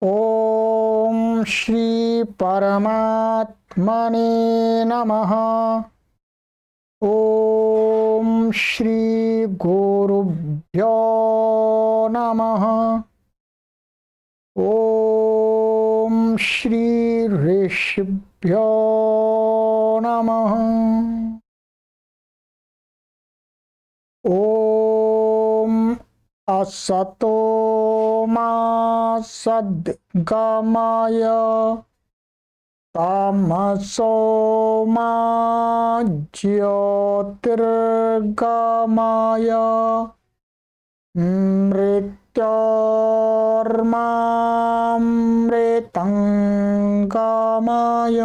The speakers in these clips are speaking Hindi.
ओम श्री परमात्मने नमः। ओम श्री गुरुभ्यो नमः। ओम श्री ऋषिभ्यो नमः। ओम असतो मा सद्गमय तमसो मा ज्योतिर्गमय मृत्योर्मामृतंगमय।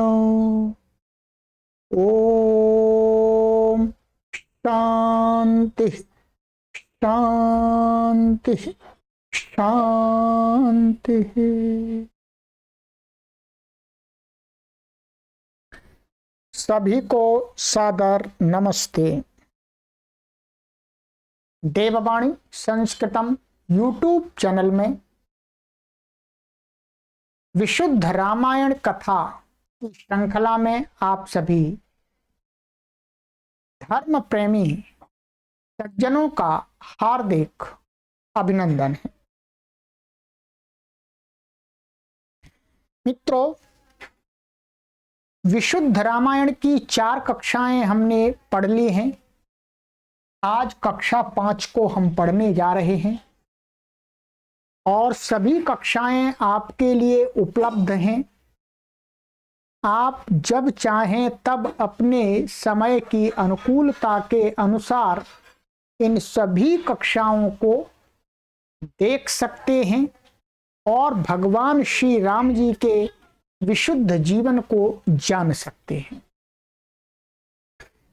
ओम शांति शांति शांति। सभी को सादर नमस्ते। देववाणी संस्कृतम यूट्यूब चैनल में विशुद्ध रामायण कथा की श्रृंखला में आप सभी धर्म प्रेमी सज्जनों का हार्दिक अभिनंदन है। मित्रों, विशुद्ध रामायण की 4 कक्षाएं हमने पढ़ ली हैं। आज कक्षा 5 को हम पढ़ने जा रहे हैं और सभी कक्षाएं आपके लिए उपलब्ध हैं। आप जब चाहें तब अपने समय की अनुकूलता के अनुसार इन सभी कक्षाओं को देख सकते हैं और भगवान श्री राम जी के विशुद्ध जीवन को जान सकते हैं।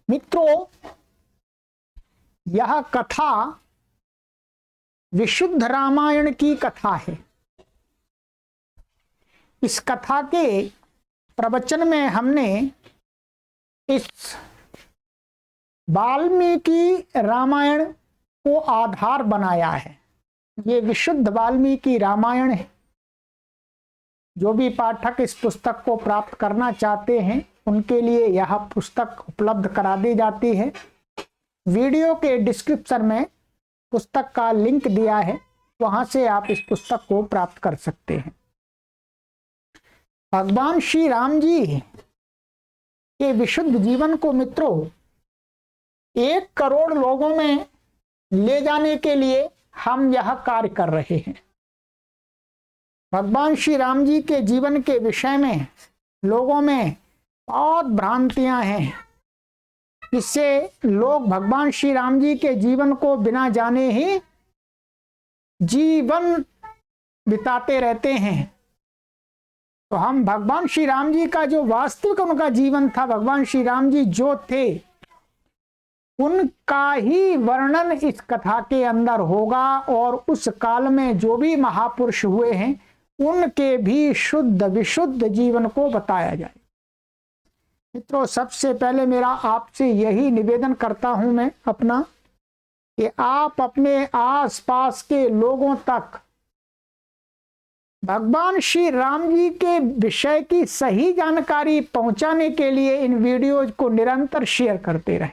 मित्रों, यह कथा विशुद्ध रामायण की कथा है। इस कथा के प्रवचन में हमने इस वाल्मीकि रामायण को आधार बनाया है। ये विशुद्ध वाल्मीकि रामायण है। जो भी पाठक इस पुस्तक को प्राप्त करना चाहते हैं उनके लिए यह पुस्तक उपलब्ध करा दी जाती है। वीडियो के डिस्क्रिप्शन में पुस्तक का लिंक दिया है, वहां से आप इस पुस्तक को प्राप्त कर सकते हैं। भगवान श्री राम जी के विशुद्ध जीवन को मित्रों 1 करोड़ लोगों में ले जाने के लिए हम यह कार्य कर रहे हैं। भगवान श्री राम जी के जीवन के विषय में लोगों में बहुत भ्रांतियां हैं, इससे लोग भगवान श्री राम जी के जीवन को बिना जाने ही जीवन बिताते रहते हैं। तो हम भगवान श्री राम जी का जो वास्तविक उनका जीवन था, भगवान श्री राम जी जो थे उनका ही वर्णन इस कथा के अंदर होगा और उस काल में जो भी महापुरुष हुए हैं उनके भी शुद्ध विशुद्ध जीवन को बताया जाए। मित्रों, सबसे पहले मेरा आपसे यही निवेदन करता हूं मैं अपना कि आप अपने आसपास के लोगों तक भगवान श्री राम जी के विषय की सही जानकारी पहुंचाने के लिए इन वीडियोज को निरंतर शेयर करते रहें।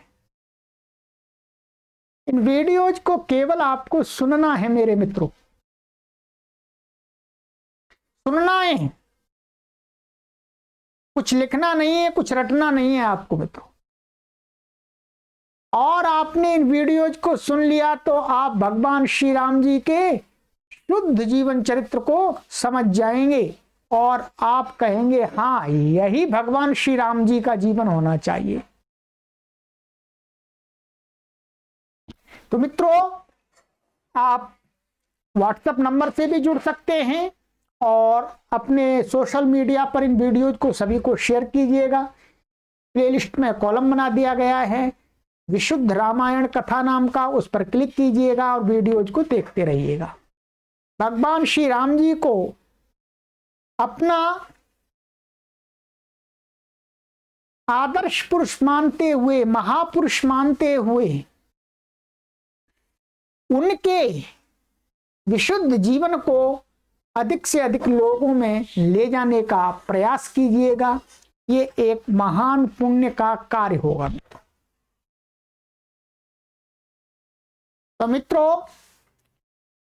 इन वीडियोज को केवल आपको सुनना है मेरे मित्रों, सुनना है, कुछ लिखना नहीं है, कुछ रटना नहीं है आपको मित्रों। और आपने इन वीडियोज को सुन लिया तो आप भगवान श्री राम जी के शुद्ध जीवन चरित्र को समझ जाएंगे और आप कहेंगे हाँ, यही भगवान श्री राम जी का जीवन होना चाहिए। तो मित्रों, आप व्हाट्सएप नंबर से भी जुड़ सकते हैं और अपने सोशल मीडिया पर इन वीडियोज को सभी को शेयर कीजिएगा। प्लेलिस्ट में कॉलम बना दिया गया है विशुद्ध रामायण कथा नाम का, उस पर क्लिक कीजिएगा और वीडियोज को देखते रहिएगा। भगवान श्री राम जी को अपना आदर्श पुरुष मानते हुए, महापुरुष मानते हुए उनके विशुद्ध जीवन को अधिक से अधिक लोगों में ले जाने का प्रयास कीजिएगा। ये एक महान पुण्य का कार्य होगा। तो मित्रों,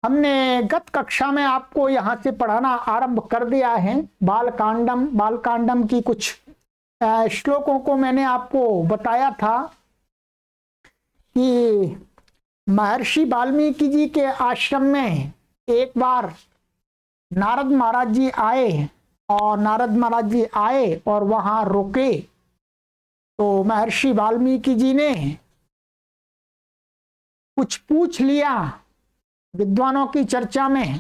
हमने गत कक्षा में आपको यहां से पढ़ाना आरंभ कर दिया है। बालकांडम की कुछ श्लोकों को मैंने आपको बताया था कि महर्षि वाल्मीकि जी के आश्रम में एक बार नारद महाराज जी आए, और नारद महाराज जी आए और वहां रुके। तो महर्षि वाल्मीकि जी ने कुछ पूछ लिया। विद्वानों की चर्चा में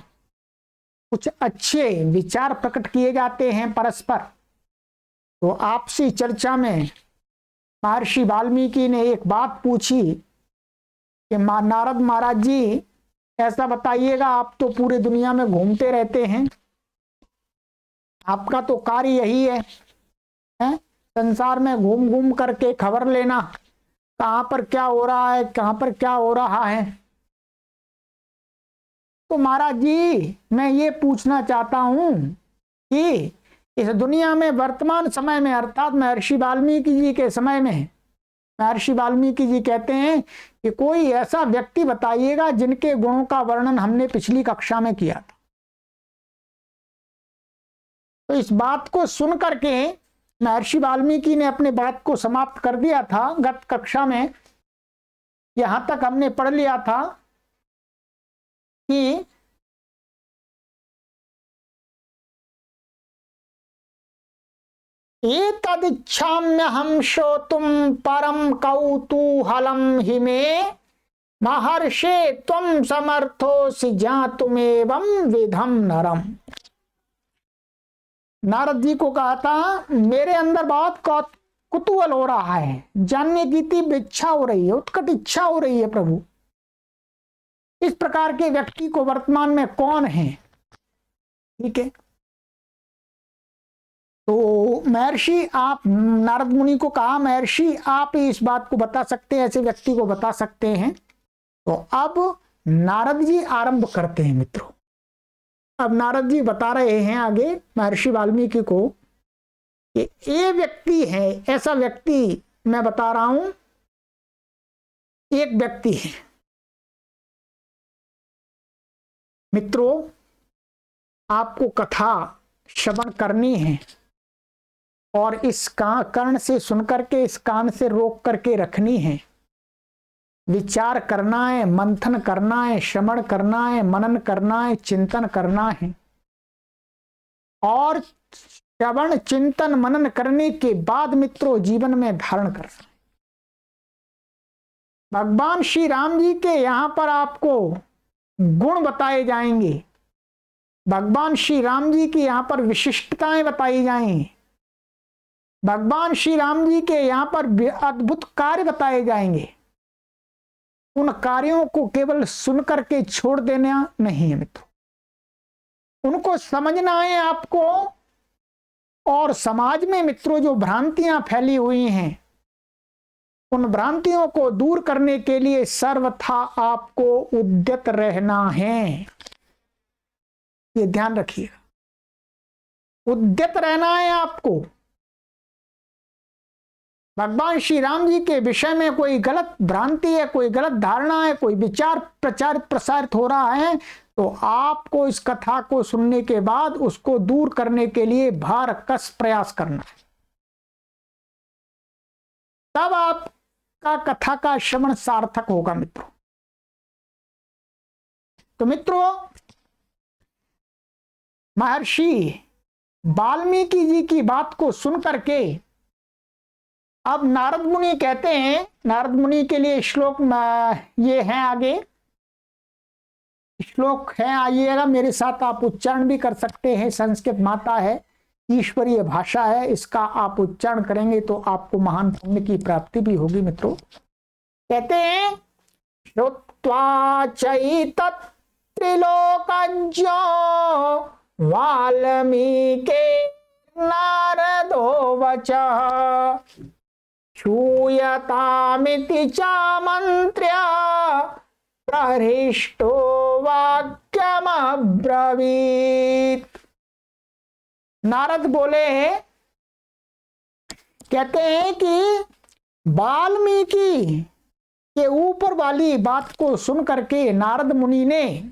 कुछ अच्छे विचार प्रकट किए जाते हैं परस्पर। तो आपसी चर्चा में महर्षि वाल्मीकि ने एक बात पूछी कि नारद महाराज जी, ऐसा बताइएगा, आप तो पूरे दुनिया में घूमते रहते हैं, आपका तो कार्य यही है, संसार में घूम घूम करके खबर लेना, कहां पर क्या हो रहा है, कहां पर क्या हो रहा है। तो महाराज जी, मैं ये पूछना चाहता हूं कि इस दुनिया में वर्तमान समय में, अर्थात महर्षि वाल्मीकि जी के समय में, महर्षि वाल्मीकि जी कहते हैं कि कोई ऐसा व्यक्ति बताइएगा जिनके गुणों का वर्णन हमने पिछली कक्षा में किया था। तो इस बात को सुन करके महर्षि वाल्मीकि ने अपने बात को समाप्त कर दिया था। गत कक्षा में यहां तक हमने पढ़ लिया था कि एतदिच्छाम्यहं श्रोतुं परम कौतूहलं हि मे महर्षे त्वं समर्थोसि ज्ञातुमेवं विधम नरम। नारद जी को कहा था, मेरे अंदर बहुत कुतूहल हो रहा है, जानने की तीव्र इच्छा हो रही है, उत्कट इच्छा हो रही है प्रभु, इस प्रकार के व्यक्ति को वर्तमान में कौन है। ठीक है, तो महर्षि, आप, नारद मुनि को कहा, महर्षि आप इस बात को बता सकते हैं, ऐसे व्यक्ति को बता सकते हैं। तो अब नारद जी आरंभ करते हैं मित्रों। अब नारद जी बता रहे हैं आगे महर्षि वाल्मीकि को कि ये व्यक्ति है, ऐसा व्यक्ति मैं बता रहा हूं, एक व्यक्ति है मित्रों। आपको कथा श्रवण करनी है और इस कर्ण से सुनकर के, इस कान से रोक करके रखनी है। विचार करना है, मंथन करना है, श्रवण करना है, मनन करना है, चिंतन करना है। और श्रवण, चिंतन, मनन करने के बाद मित्रों जीवन में धारण करना है। भगवान श्री राम जी के यहां पर आपको गुण बताए जाएंगे, भगवान श्री राम जी की यहां पर विशिष्टताएं बताई जाएंगी, भगवान श्री राम जी के यहां पर अद्भुत कार्य बताए जाएंगे। उन कार्यों को केवल सुन करके छोड़ देना नहीं है मित्रों, उनको समझना है आपको। और समाज में मित्रों जो भ्रांतियां फैली हुई हैं, उन भ्रांतियों को दूर करने के लिए सर्वथा आपको उद्यत रहना है। ये ध्यान रखिएगा, उद्यत रहना है आपको। भगवान श्री राम जी के विषय में कोई गलत भ्रांति है, कोई गलत धारणा है, कोई विचार प्रचारित प्रसारित हो रहा है, तो आपको इस कथा को सुनने के बाद उसको दूर करने के लिए भरकस प्रयास करना है। तब आपका कथा का श्रवण सार्थक होगा मित्रों। तो मित्रों, महर्षि वाल्मीकि जी की बात को सुन करके अब नारद मुनि कहते हैं, नारद मुनि के लिए श्लोक ये है, आगे श्लोक है, आइएगा मेरे साथ, आप उच्चारण भी कर सकते हैं। संस्कृत माता है, ईश्वरीय भाषा है, इसका आप उच्चारण करेंगे तो आपको महान पुण्य की प्राप्ति भी होगी मित्रों। कहते हैं, श्रुत्वा चैतत् त्रिलोकज्ञो वाल्मीके नारदो वचः श्रूयतामिति चामन्त्र्य प्रहृष्टो वाक्यमब्रवीत्। ब्रवीत। नारद बोले, कहते हैं कि वाल्मीकि के ऊपर वाली बात को सुन करके नारद मुनि ने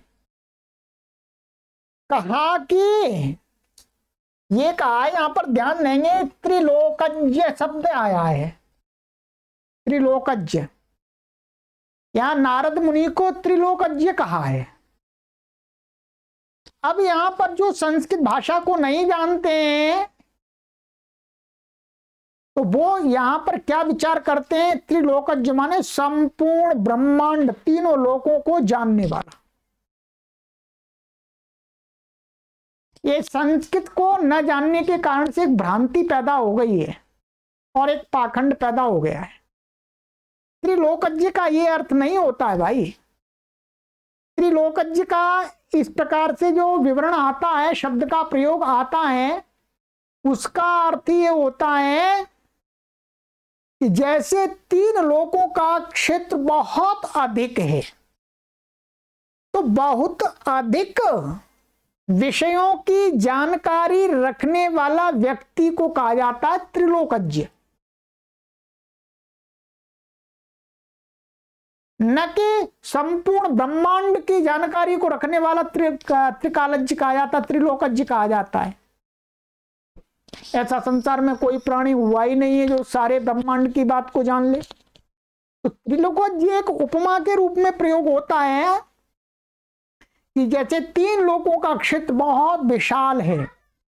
कहा कि ये कहा, यहां पर ध्यान देंगे त्रिलोकज्ञ शब्द आया है, त्रिलोकज्ञ। यहां नारद मुनि को त्रिलोकज्ञ कहा है। अब यहां पर जो संस्कृत भाषा को नहीं जानते हैं तो वो यहां पर क्या विचार करते हैं, त्रिलोकज्ञ माने संपूर्ण ब्रह्मांड, तीनों लोकों को जानने वाला। ये संस्कृत को न जानने के कारण से एक भ्रांति पैदा हो गई है और एक पाखंड पैदा हो गया है। त्रिलोकज्ञ का ये अर्थ नहीं होता है भाई। त्रिलोकज्ञ का इस प्रकार से जो विवरण आता है, शब्द का प्रयोग आता है, उसका अर्थ ये होता है कि जैसे तीन लोकों का क्षेत्र बहुत अधिक है तो बहुत अधिक विषयों की जानकारी रखने वाला व्यक्ति को कहा जाता है त्रिलोकज्ञ, न कि संपूर्ण ब्रह्मांड की जानकारी को रखने वाला त्रिकालज्ञ कहा जाता, त्रिलोकज्ञ कहा जाता है। ऐसा संसार में कोई प्राणी हुआ ही नहीं है जो सारे ब्रह्मांड की बात को जान ले। तो त्रिलोकज्ञ एक उपमा के रूप में प्रयोग होता है कि जैसे तीन लोकों का क्षेत्र बहुत विशाल है,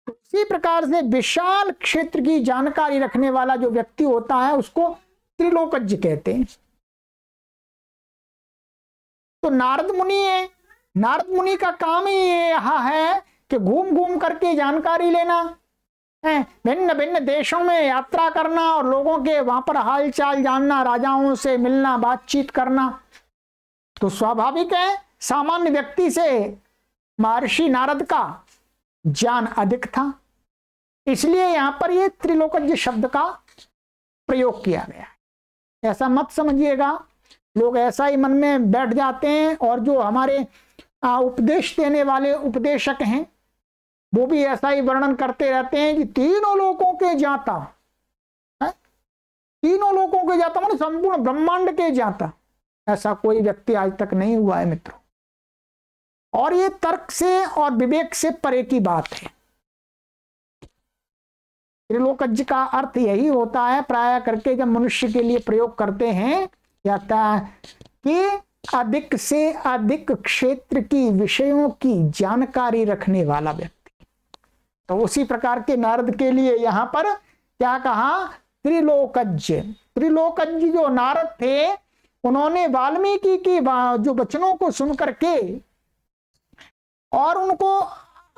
उसी प्रकार से विशाल क्षेत्र की जानकारी रखने वाला जो व्यक्ति होता है उसको त्रिलोकज्ञ कहते हैं। तो नारद मुनि है, नारद मुनि का काम ही यह है कि घूम घूम करके जानकारी लेना है, भिन्न भिन्न देशों में यात्रा करना और लोगों के वहां पर हालचाल जानना, राजाओं से मिलना, बातचीत करना। तो स्वाभाविक है सामान्य व्यक्ति से महर्षि नारद का ज्ञान अधिक था, इसलिए यहां पर यह त्रिलोकज्ञ शब्द का प्रयोग किया गया है। ऐसा मत समझिएगा, लोग ऐसा ही मन में बैठ जाते हैं और जो हमारे उपदेश देने वाले उपदेशक हैं वो भी ऐसा ही वर्णन करते रहते हैं कि तीनों लोकों के ज्ञाता है, तीनों लोकों के ज्ञाता माने संपूर्ण ब्रह्मांड के ज्ञाता। ऐसा कोई व्यक्ति आज तक नहीं हुआ है मित्रों, और ये तर्क से और विवेक से परे की बात है। त्रिलोकज्ञ का अर्थ यही होता है प्राय करके जब मनुष्य के लिए प्रयोग करते हैं कि अधिक से अधिक क्षेत्र की विषयों की जानकारी रखने वाला व्यक्ति। तो उसी प्रकार के नारद के लिए यहां पर क्या कहा, त्रिलोकज्ञ। त्रिलोकज्ञ जो नारद थे उन्होंने वाल्मीकि की जो वचनों को सुनकर के और उनको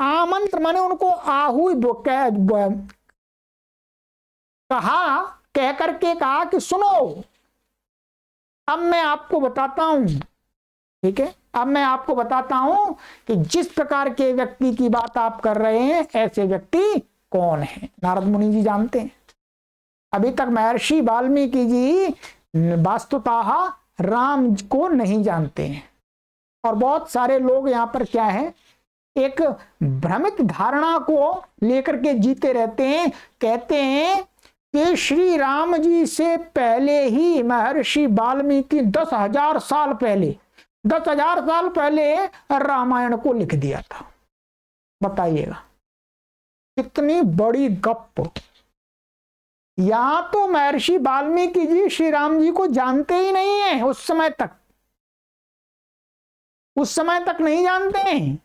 आमंत्र माने उनको आहु कहा, कह करके कहा कि सुनो अब मैं आपको बताता हूं, ठीक है, अब मैं आपको बताता हूं कि जिस प्रकार के व्यक्ति की बात आप कर रहे हैं ऐसे व्यक्ति कौन है। नारद मुनि जी जानते हैं। अभी तक महर्षि वाल्मीकि जी वास्तुतः राम को नहीं जानते हैं और बहुत सारे लोग यहाँ पर क्या है, एक भ्रमित धारणा को लेकर के जीते रहते हैं। कहते हैं कि श्री राम जी से पहले ही महर्षि वाल्मीकि 10,000 साल पहले 10,000 साल पहले रामायण को लिख दिया था। बताइएगा कितनी बड़ी गप। यहां तो महर्षि वाल्मीकि जी श्री राम जी को जानते ही नहीं है, उस समय तक नहीं जानते हैं।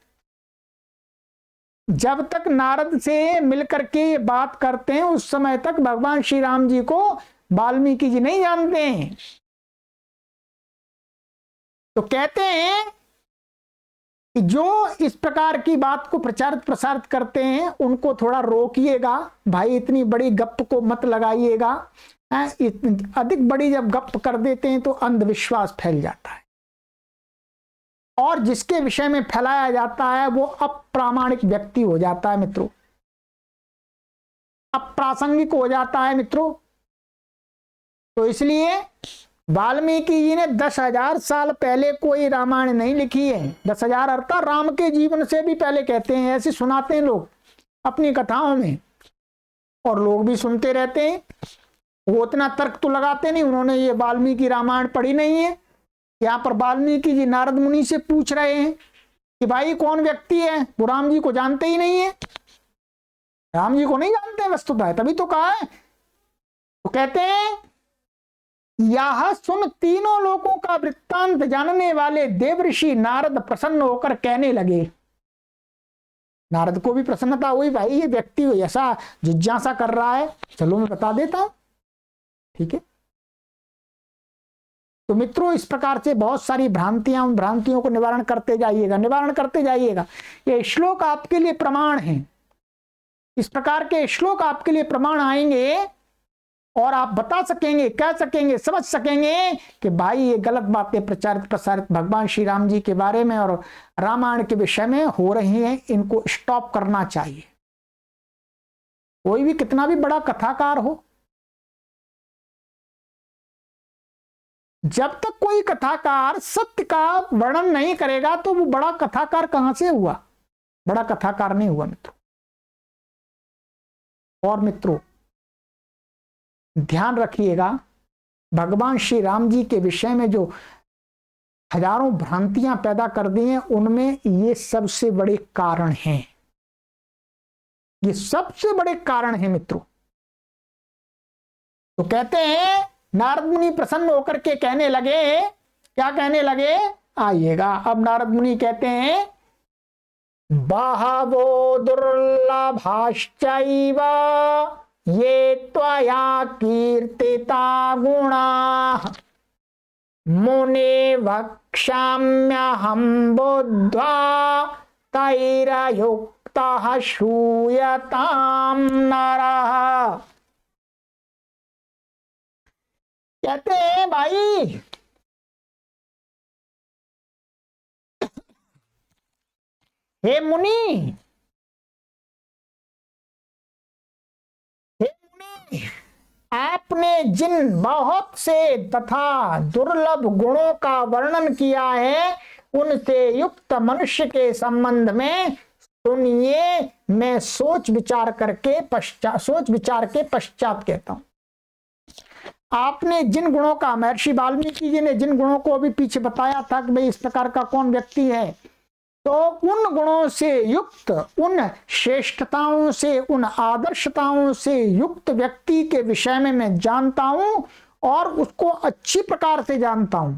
जब तक नारद से मिलकर के बात करते हैं उस समय तक भगवान श्री राम जी को वाल्मीकि जी नहीं जानते हैं। तो कहते हैं कि जो इस प्रकार की बात को प्रचारित प्रसारित करते हैं उनको थोड़ा रोकिएगा भाई, इतनी बड़ी गप को मत लगाइएगा। अधिक बड़ी जब गप कर देते हैं तो अंधविश्वास फैल जाता है और जिसके विषय में फैलाया जाता है वो अप्रामाणिक व्यक्ति हो जाता है मित्रों, अप्रासंगिक हो जाता है मित्रों। तो इसलिए वाल्मीकि जी ने 10,000 साल पहले कोई रामायण नहीं लिखी है। 10,000 अर्थात राम के जीवन से भी पहले कहते हैं, ऐसे सुनाते हैं लोग अपनी कथाओं में, और लोग भी सुनते रहते हैं। वो उतना तर्क तो लगाते नहीं, उन्होंने ये वाल्मीकि रामायण पढ़ी नहीं है। यहाँ पर वाल्मीकि जी नारद मुनि से पूछ रहे हैं कि भाई कौन व्यक्ति है, वो राम जी को जानते ही नहीं है, राम जी को नहीं जानते वस्तुतः, तभी तो कहा है। तो कहते हैं यह सुन तीनों लोगों का वृत्तांत जानने वाले देवऋषि नारद प्रसन्न होकर कहने लगे। नारद को भी प्रसन्नता हुई, भाई ये व्यक्ति ऐसा जिज्ञासा कर रहा है, चलो मैं बता देता हूं, ठीक है। तो मित्रों, इस प्रकार से बहुत सारी भ्रांतियों को निवारण करते जाइएगा। ये श्लोक आपके लिए प्रमाण है। इस प्रकार के श्लोक आपके लिए प्रमाण आएंगे और आप बता सकेंगे, कह सकेंगे, समझ सकेंगे कि भाई ये गलत बातें प्रचारित प्रसारित भगवान श्री राम जी के बारे में और रामायण के विषय में हो रही हैं, इनको स्टॉप करना चाहिए। कोई भी कितना भी बड़ा कथाकार हो, जब तक कोई कथाकार सत्य का वर्णन नहीं करेगा तो वो बड़ा कथाकार कहां से हुआ, बड़ा कथाकार नहीं हुआ मित्रों। और मित्रों ध्यान रखिएगा, भगवान श्री राम जी के विषय में जो हजारों भ्रांतियां पैदा कर दी हैं, उनमें ये सबसे बड़े कारण हैं, ये सबसे बड़े कारण हैं मित्रों। तो कहते हैं नारद मुनि प्रसन्न होकर के कहने लगे, क्या कहने लगे, आइएगा। अब नारद मुनि कहते हैं बहवो दुर्लभाश्चैव ये त्वया कीर्तिता गुणाः मुने वक्ष्याम्यहं बुद्ध्वा तैरयुक्तः श्रूयतां नरः। कहते हैं भाई हे मुनि, आपने जिन बहुत से तथा दुर्लभ गुणों का वर्णन किया है, उनसे युक्त मनुष्य के संबंध में सुनिए, मैं सोच विचार के पश्चात कहता हूं। आपने जिन गुणों का, महर्षि वाल्मीकि जी ने जिन गुणों को अभी पीछे बताया था कि भाई इस प्रकार का कौन व्यक्ति है, तो उन गुणों से युक्त, उन श्रेष्ठताओं से, उन आदर्शताओं से युक्त व्यक्ति के विषय में मैं जानता हूं और उसको अच्छी प्रकार से जानता हूं,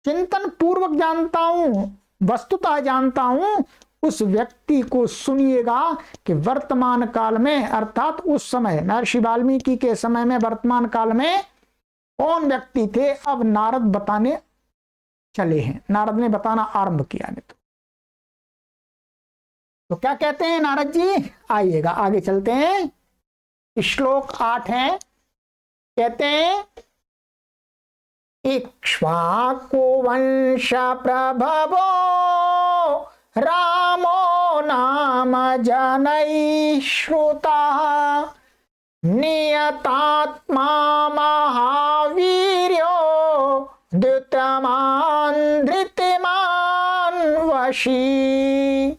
चिंतन पूर्वक जानता हूं, वस्तुतः जानता हूं। उस व्यक्ति को सुनिएगा कि वर्तमान काल में, अर्थात उस समय महर्षि वाल्मीकि के समय में, वर्तमान काल में कौन व्यक्ति थे, अब नारद बताने चले हैं, नारद ने बताना आरंभ किया। तो क्या कहते हैं नारद जी, आइएगा आगे चलते हैं। श्लोक 8 है, कहते हैं इक्ष्वाकु वंश प्रभवो रामो नाम जनैः श्रुतः नियतात्मा महावीर्यो द्युतमान् धृतिमान् वशी।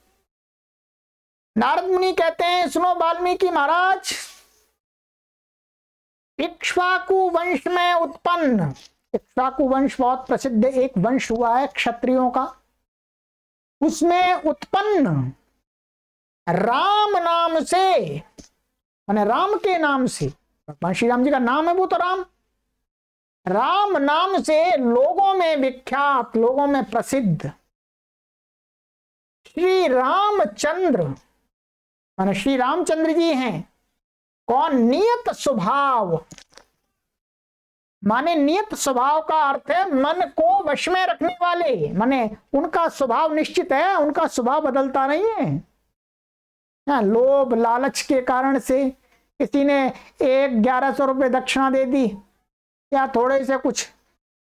नारद मुनि कहते हैं सुनो वाल्मीकि महाराज, इक्ष्वाकु वंश में उत्पन्न, इक्ष्वाकु वंश बहुत प्रसिद्ध एक वंश हुआ है क्षत्रियों का, उसमें उत्पन्न राम नाम से, माने राम के नाम से, भगवान श्री राम जी का नाम है वो तो राम, राम नाम से लोगों में विख्यात, लोगों में प्रसिद्ध श्री रामचंद्र, माने श्री रामचंद्र जी हैं। कौन? नियत स्वभाव, माने नियत स्वभाव का अर्थ है मन को वश में रखने वाले, माने उनका स्वभाव निश्चित है, उनका स्वभाव बदलता नहीं है। लोभ लालच के कारण से किसी ने 1100 रुपये दक्षिणा दे दी या थोड़े से कुछ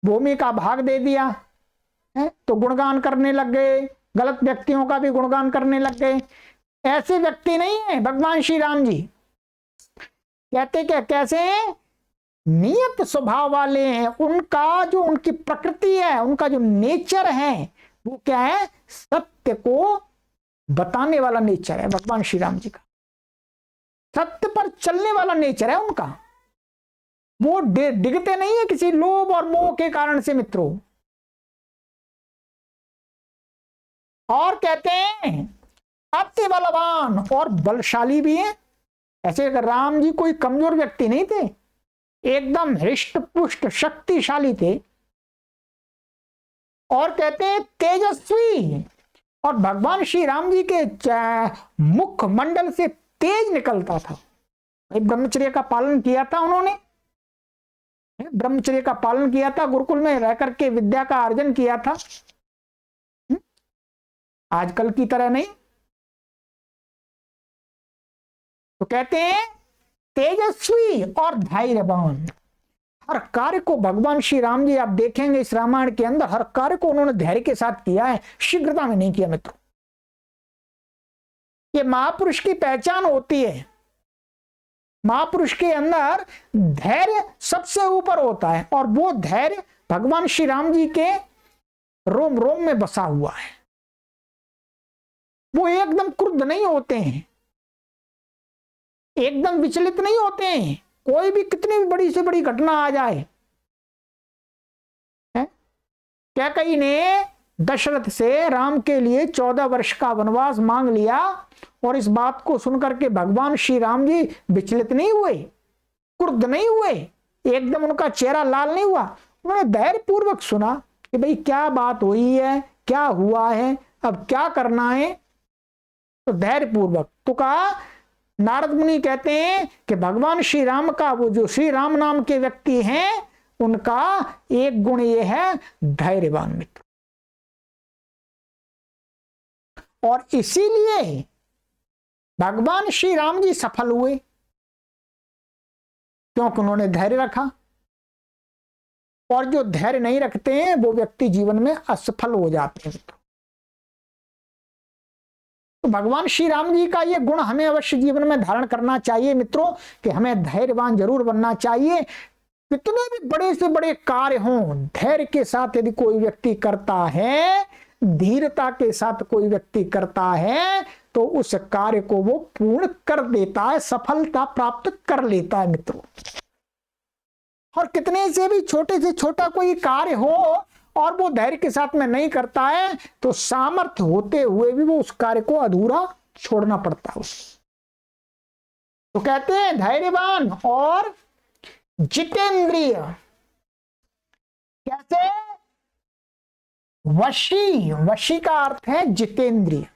भूमि का भाग दे दिया है तो गुणगान करने लग गए, गलत व्यक्तियों का भी गुणगान करने लग गए। ऐसे व्यक्ति नहीं है भगवान श्री राम जी। कहते क्या, कैसे हैं? नियत स्वभाव वाले हैं, उनका जो उनकी प्रकृति है, उनका जो नेचर है वो क्या है, सत्य को बताने वाला नेचर है भगवान श्री राम जी का, सत्य पर चलने वाला नेचर है उनका। वो डिगते नहीं है किसी लोभ और मोह के कारण से मित्रों। और कहते हैं अति बलवान और बलशाली भी है। ऐसे राम जी कोई कमजोर व्यक्ति नहीं थे, एकदम हृष्ट पुष्ट शक्तिशाली थे। और कहते हैं तेजस्वी, और भगवान श्री राम जी के मुख मंडल से तेज निकलता था। ब्रह्मचर्य का पालन किया था उन्होंने, ब्रह्मचर्य का पालन किया था, गुरुकुल में रह करके विद्या का अर्जन किया था, आजकल की तरह नहीं। तो कहते हैं तेजस्वी और धैर्यवान। हर कार्य को भगवान श्री राम जी, आप देखेंगे इस रामायण के अंदर, हर कार्य को उन्होंने धैर्य के साथ किया है, शीघ्रता में नहीं किया मित्रों। ये महापुरुष की पहचान होती है। महापुरुष के अंदर धैर्य सबसे ऊपर होता है, और वो धैर्य भगवान श्री राम जी के रोम रोम में बसा हुआ है। वो एकदम क्रुद्ध नहीं होते हैं, एकदम विचलित नहीं होते हैं, कोई भी कितनी भी बड़ी से बड़ी घटना आ जाए। क्या कई ने दशरथ से राम के लिए 14 वर्ष का वनवास मांग लिया, और इस बात को सुनकर के भगवान श्री राम जी विचलित नहीं हुए, क्रुद्ध नहीं हुए, एकदम उनका चेहरा लाल नहीं हुआ। उन्होंने धैर्य पूर्वक सुना कि भाई क्या बात हुई है, क्या हुआ है, अब क्या करना है। तो धैर्य पूर्वक तो कहा। नारद मुनि कहते हैं कि भगवान श्री राम का, वो जो श्री राम नाम के व्यक्ति हैं, उनका एक गुण ये है धैर्यवान मित्र। और इसीलिए भगवान श्री राम जी सफल हुए, क्योंकि उन्होंने धैर्य रखा। और जो धैर्य नहीं रखते हैं वो व्यक्ति जीवन में असफल हो जाते हैं मित्रों। तो भगवान श्री राम जी का ये गुण हमें अवश्य जीवन में धारण करना चाहिए मित्रों, कि हमें धैर्यवान जरूर बनना चाहिए। कितने भी बड़े से बड़े कार्य हों, धैर्य के साथ यदि कोई व्यक्ति करता है, धीरता के साथ कोई व्यक्ति करता है, तो उस कार्य को वो पूर्ण कर देता है, सफलता प्राप्त कर लेता है मित्रों। और कितने से भी छोटे से छोटा कोई कार्य हो और वो धैर्य के साथ में नहीं करता है, तो सामर्थ्य होते हुए भी वो उस कार्य को अधूरा छोड़ना पड़ता है उसे। तो कहते हैं धैर्यवान और जितेंद्रिय। कैसे? वशी, वशी का अर्थ है जितेंद्रिय।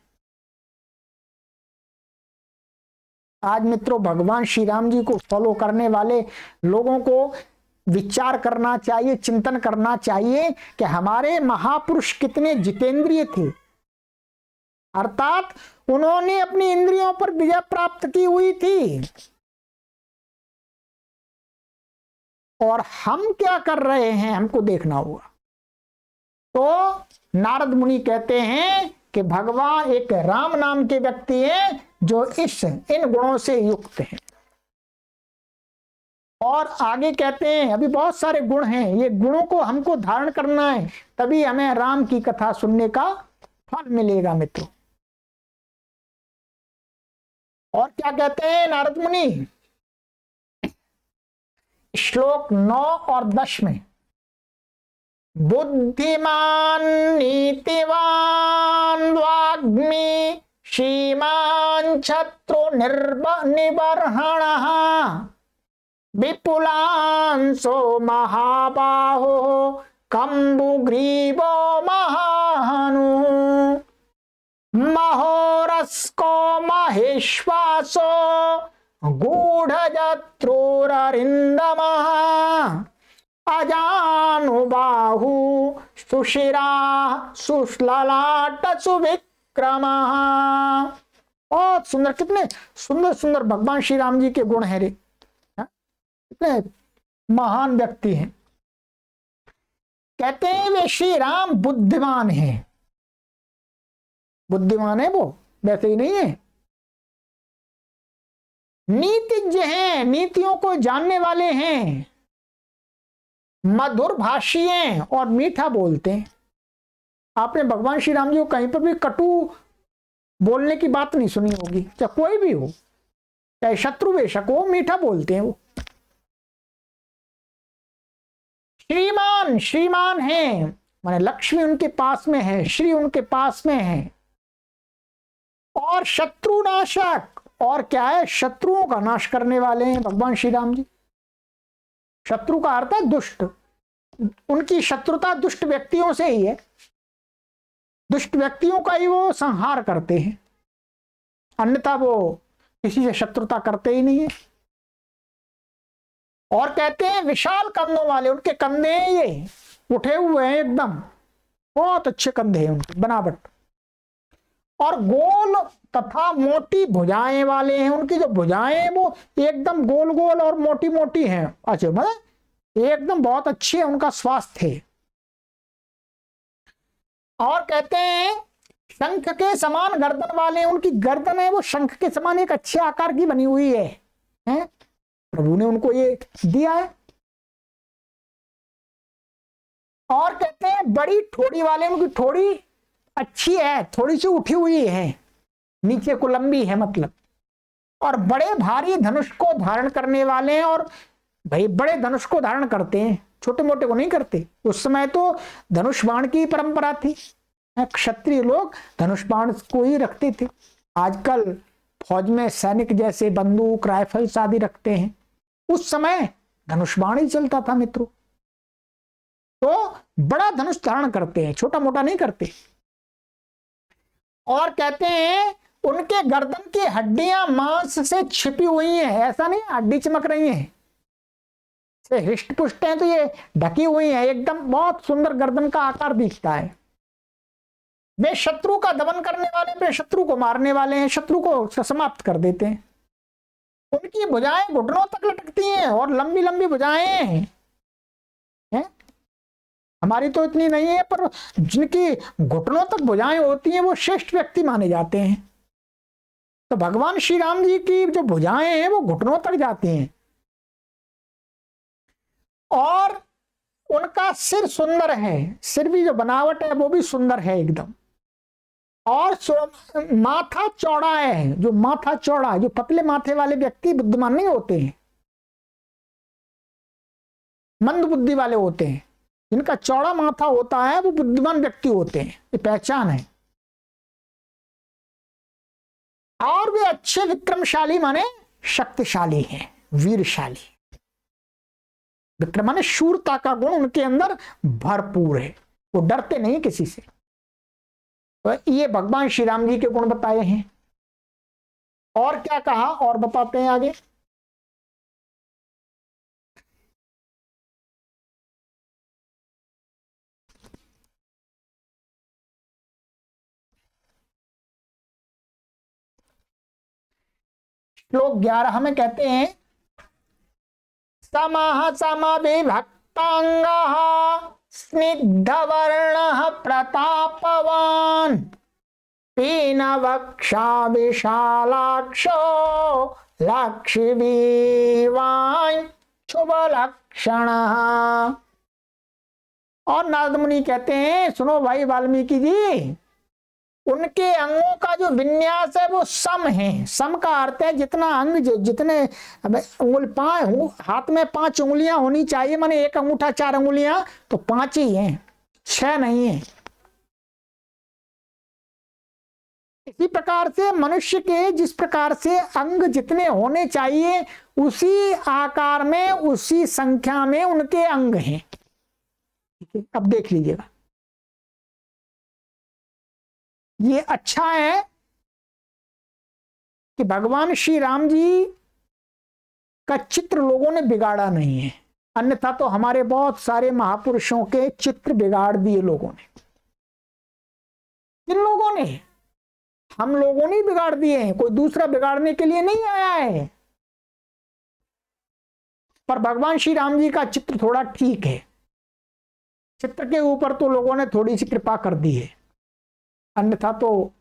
आज मित्रों भगवान श्री राम जी को फॉलो करने वाले लोगों को विचार करना चाहिए, चिंतन करना चाहिए कि हमारे महापुरुष कितने जितेंद्रिय थे, अर्थात उन्होंने अपनी इंद्रियों पर विजय प्राप्त की हुई थी। और हम क्या कर रहे हैं हमको देखना होगा। तो नारद मुनि कहते हैं कि भगवान एक राम नाम के व्यक्ति हैं जो इन गुणों से युक्त हैं। और आगे कहते हैं अभी बहुत सारे गुण हैं, ये गुणों को हमको धारण करना है, तभी हमें राम की कथा सुनने का फल मिलेगा मित्रों। और क्या कहते हैं नारद मुनि, श्लोक 9 और 10 में, बुद्धिमान नीतिवान वाग्मी श्रीमान शत्रु निबर्हणः विपुलांसो महाबाहो कंबुग्रीवो महानु महोरस्को महेश्वासो गूढ़जत्रुररिन्दमः अजानुबाहु सुशिरा सुश्ललाट सुविक्रमः। बहुत सुंदर, कितने सुंदर सुंदर भगवान श्री राम जी के गुण हैं रे, कितने महान व्यक्ति हैं। कहते हैं वे श्री राम बुद्धिमान हैं। बुद्धिमान है वो, वैसे ही नहीं है। नीतिज्ञ हैं, नीतियों को जानने वाले हैं। मधुर भाषी हैं और मीठा बोलते हैं। आपने भगवान श्री राम जी को कहीं पर भी कटु बोलने की बात नहीं सुनी होगी, चाहे कोई भी हो, चाहे शत्रु बेशक हो, मीठा बोलते हैं वो। श्रीमान, श्रीमान हैं माने लक्ष्मी उनके पास में है, श्री उनके पास में है। और शत्रुनाशक, और क्या है, शत्रुओं का नाश करने वाले हैं भगवान श्री राम जी। शत्रु का अर्थ है दुष्ट, उनकी शत्रुता दुष्ट व्यक्तियों से ही है, दुष्ट व्यक्तियों का ही वो संहार करते हैं, अन्यथा वो किसी से शत्रुता करते ही नहीं है। और कहते हैं विशाल कंधों वाले, उनके कंधे हैं ये उठे हुए हैं एकदम, बहुत अच्छे कंधे हैं उनकी बनावट। और गोल तथा मोटी भुजाएं वाले हैं, उनकी जो भुजाएं हैं वो एकदम गोल गोल और मोटी मोटी हैं। अच्छा, मतलब एकदम बहुत अच्छी है उनका स्वास्थ्य। और कहते हैं शंख के समान गर्दन वाले हैं, उनकी गर्दन है वो शंख के समान एक अच्छे आकार की बनी हुई है, हैं? प्रभु ने उनको ये दिया है। और कहते हैं बड़ी ठोड़ी वाले, उनकी ठोड़ी अच्छी है, थोड़ी सी उठी हुई है, नीचे को लंबी है मतलब। और बड़े भारी धनुष को धारण करने वाले हैं, और भाई बड़े धनुष को धारण करते हैं, छोटे मोटे को नहीं करते। उस समय तो धनुष बाण की परंपरा थी, क्षत्रिय लोग धनुष बाण को ही रखते थे। आजकल फौज में सैनिक जैसे बंदूक राइफल्स आदि रखते हैं, उस समय धनुष बाण ही चलता था मित्रों। तो बड़ा धनुष धारण करते हैं, छोटा मोटा नहीं करते। और कहते हैं उनके गर्दन की हड्डियां मांस से छिपी हुई हैं, ऐसा नहीं हड्डी चमक रही हैं, हृष्ट पुष्ट हैं तो ये ढकी हुई हैं एकदम, बहुत सुंदर गर्दन का आकार दिखता है। वे शत्रु का दमन करने वाले, वे शत्रु को मारने वाले हैं, शत्रु को समाप्त कर देते हैं। उनकी भुजाएं घुटनों तक लटकती हैं और लंबी लंबी भुजाएं हैं। हमारी तो इतनी नहीं है, पर जिनकी घुटनों तक भुजाएं होती हैं वो श्रेष्ठ व्यक्ति माने जाते हैं। तो भगवान श्री राम जी की जो भुजाएं हैं वो घुटनों तक जाती हैं। और उनका सिर सुंदर है, सिर भी जो बनावट है वो भी सुंदर है एकदम। और माथा चौड़ा है, जो माथा चौड़ा, जो पतले माथे वाले व्यक्ति बुद्धिमान नहीं होते हैं, मंद बुद्धि वाले होते हैं। जिनका चौड़ा माथा होता है वो बुद्धिमान व्यक्ति होते हैं, ये पहचान है। और वे अच्छे विक्रमशाली माने शक्तिशाली हैं, वीरशाली। विक्रम माने शूरता का गुण उनके अंदर भरपूर है, वो डरते नहीं किसी से। तो ये भगवान श्री राम जी के गुण बताए हैं। और क्या कहा, और बताते हैं आगे। श्लोक 11 में कहते हैं समः समविभक्तांगः स्निग्धवर्णः प्रतापवान् पीनवक्षा विशालाक्षो लक्ष्मीवान् शुभलक्षणः। और नारद मुनि कहते हैं सुनो भाई वाल्मीकि जी, उनके अंगों का जो विन्यास है वो सम है। सम का अर्थ है जितना अंग, जितने हाथ में 5 उंगलियां होनी चाहिए, माने एक अंगूठा 4 उंगलियां, तो 5 ही हैं, 6 नहीं है। इसी प्रकार से मनुष्य के जिस प्रकार से अंग जितने होने चाहिए उसी आकार में, उसी संख्या में उनके अंग हैं। अब देख लीजिएगा, ये अच्छा है कि भगवान श्री राम जी का चित्र लोगों ने बिगाड़ा नहीं है, अन्यथा तो हमारे बहुत सारे महापुरुषों के चित्र बिगाड़ दिए लोगों ने। किन लोगों ने? हम लोगों ने बिगाड़ दिए हैं, कोई दूसरा बिगाड़ने के लिए नहीं आया है। पर भगवान श्री राम जी का चित्र थोड़ा ठीक है, चित्र के ऊपर तो लोगों ने थोड़ी सी कृपा कर दी है, अन्यथा तो